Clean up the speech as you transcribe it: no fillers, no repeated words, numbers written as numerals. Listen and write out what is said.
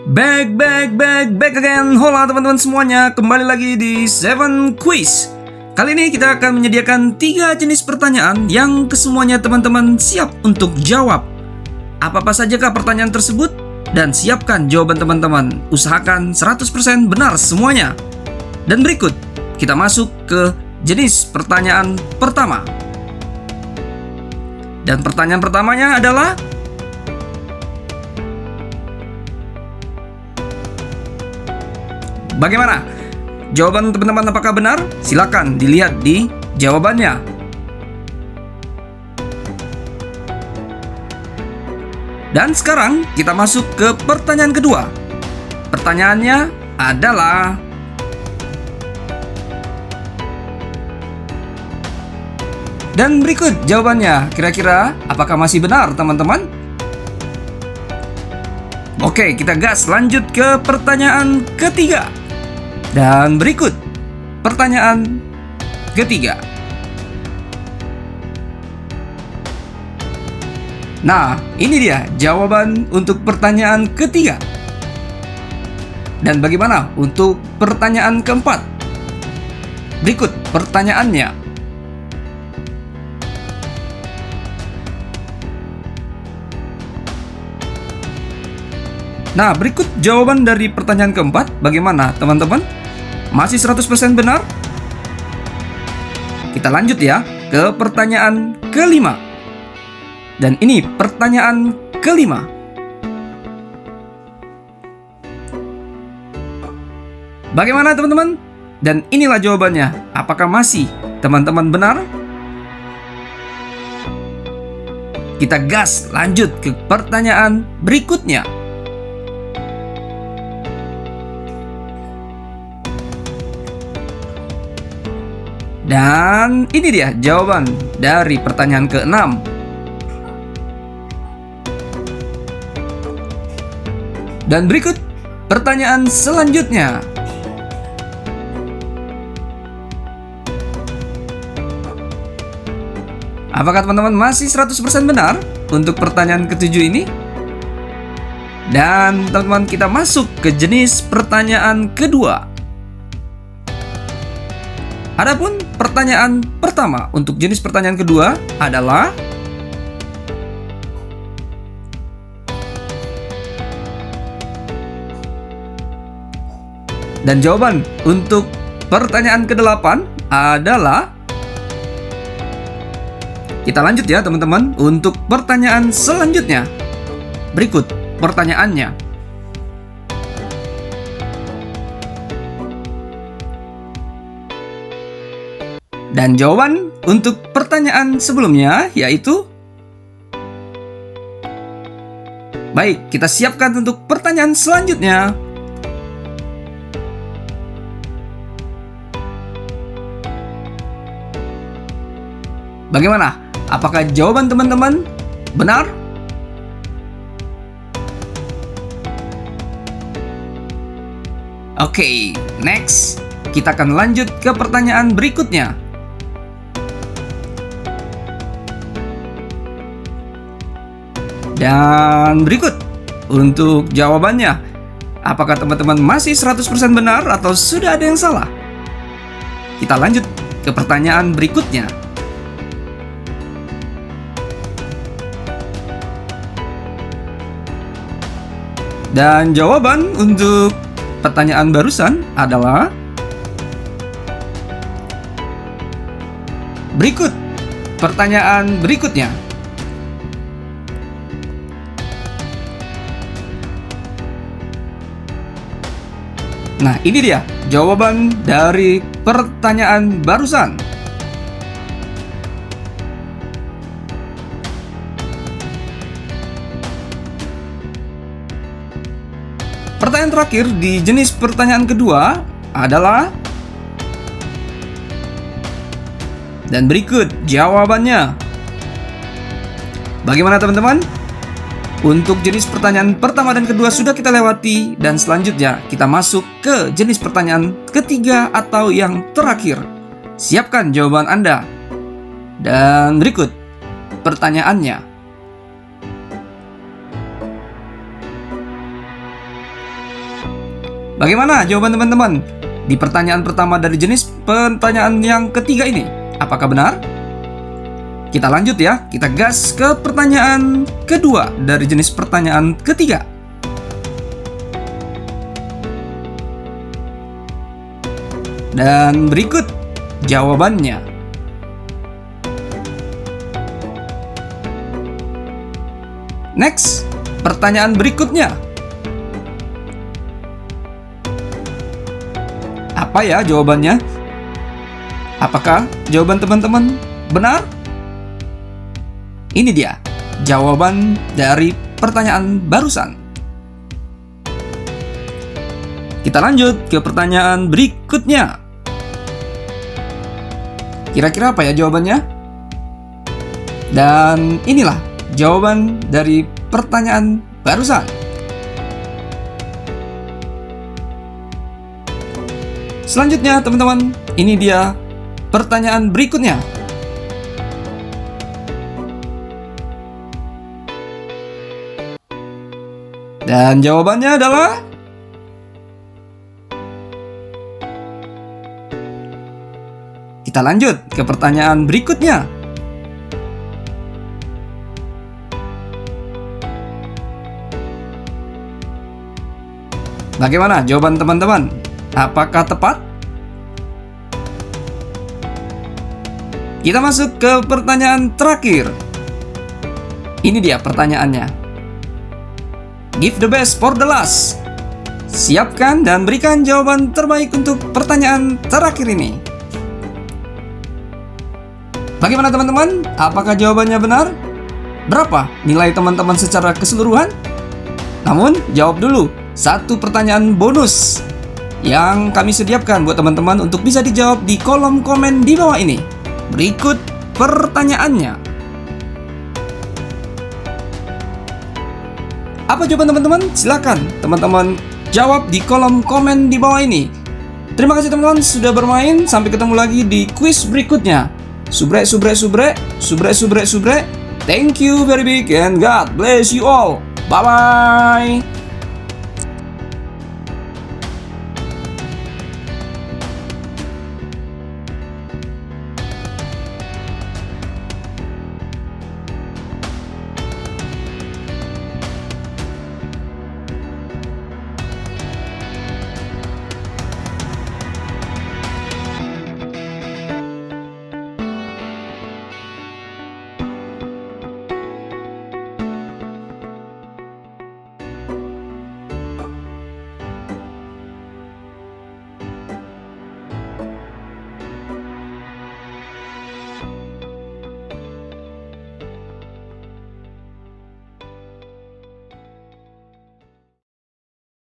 Back again. Hola teman-teman semuanya, kembali lagi di Seven Quiz. Kali ini kita akan menyediakan 3 jenis pertanyaan yang kesemuanya teman-teman siap untuk jawab. Apa-apa sajakah pertanyaan tersebut? Dan siapkan jawaban teman-teman. Usahakan 100% benar semuanya. Dan berikut, kita masuk ke jenis pertanyaan pertama. Dan pertanyaan pertamanya adalah, bagaimana? Jawaban teman-teman apakah benar? Silakan dilihat di jawabannya. Dan sekarang kita masuk ke pertanyaan kedua. Pertanyaannya adalah, dan berikut jawabannya. Kira-kira apakah masih benar teman-teman? Oke, kita gas lanjut ke pertanyaan ketiga. Dan berikut pertanyaan ketiga. Nah, ini dia jawaban untuk pertanyaan ketiga. Dan bagaimana untuk pertanyaan keempat? Berikut pertanyaannya. Nah, berikut jawaban dari pertanyaan keempat. Bagaimana teman-teman? Masih 100% benar? Kita lanjut ya ke pertanyaan kelima. Dan ini pertanyaan kelima. Bagaimana teman-teman? Dan inilah jawabannya. Apakah masih teman-teman benar? Kita gas lanjut ke pertanyaan berikutnya. Dan ini dia jawaban dari pertanyaan ke-6. Dan berikut pertanyaan selanjutnya. Apakah teman-teman masih 100% benar untuk pertanyaan ke-7 ini? Dan teman-teman, kita masuk ke jenis pertanyaan kedua. Adapun pertanyaan pertama untuk jenis pertanyaan kedua adalah, dan jawaban untuk pertanyaan ke-8 adalah, kita lanjut ya teman-teman untuk pertanyaan selanjutnya. Berikut pertanyaannya. Dan jawaban untuk pertanyaan sebelumnya yaitu, baik, kita siapkan untuk pertanyaan selanjutnya. Bagaimana? Apakah jawaban teman-teman benar? Oke, next. Kita akan lanjut ke pertanyaan berikutnya. Dan berikut untuk jawabannya. Apakah teman-teman masih 100% benar atau sudah ada yang salah? Kita lanjut ke pertanyaan berikutnya. Dan jawaban untuk pertanyaan barusan adalah, berikut pertanyaan berikutnya. Nah, ini dia jawaban dari pertanyaan barusan. Pertanyaan terakhir di jenis pertanyaan kedua adalah, dan berikut jawabannya. Bagaimana teman-teman? Untuk jenis pertanyaan pertama dan kedua sudah kita lewati, dan selanjutnya kita masuk ke jenis pertanyaan ketiga atau yang terakhir. Siapkan jawaban Anda. Dan berikut pertanyaannya. Bagaimana jawaban teman-teman di pertanyaan pertama dari jenis pertanyaan yang ketiga ini? Apakah benar? Kita lanjut ya, kita gas ke pertanyaan kedua dari jenis pertanyaan ketiga. Dan berikut jawabannya. Next, pertanyaan berikutnya. Apa ya jawabannya? Apakah jawaban teman-teman benar? Ini dia jawaban dari pertanyaan barusan. Kita lanjut ke pertanyaan berikutnya. Kira-kira apa ya jawabannya? Dan inilah jawaban dari pertanyaan barusan. Selanjutnya teman-teman, ini dia pertanyaan berikutnya. Dan jawabannya adalah kita lanjut ke pertanyaan berikutnya. Bagaimana jawaban teman-teman? Apakah tepat? Kita masuk ke pertanyaan terakhir. Ini dia pertanyaannya. Give the best for the last. Siapkan dan berikan jawaban terbaik untuk pertanyaan terakhir ini. Bagaimana teman-teman? Apakah jawabannya benar? Berapa nilai teman-teman secara keseluruhan? Namun, jawab dulu satu pertanyaan bonus yang kami sediakan buat teman-teman untuk bisa dijawab di kolom komen di bawah ini. Berikut pertanyaannya. Apa jawaban teman-teman? Silakan teman-teman jawab di kolom komen di bawah ini. Terima kasih teman-teman sudah bermain. Sampai ketemu lagi di kuis berikutnya. Subrek, subrek, subrek, subrek, subrek, subrek. Thank you very big and God bless you all. Bye-bye.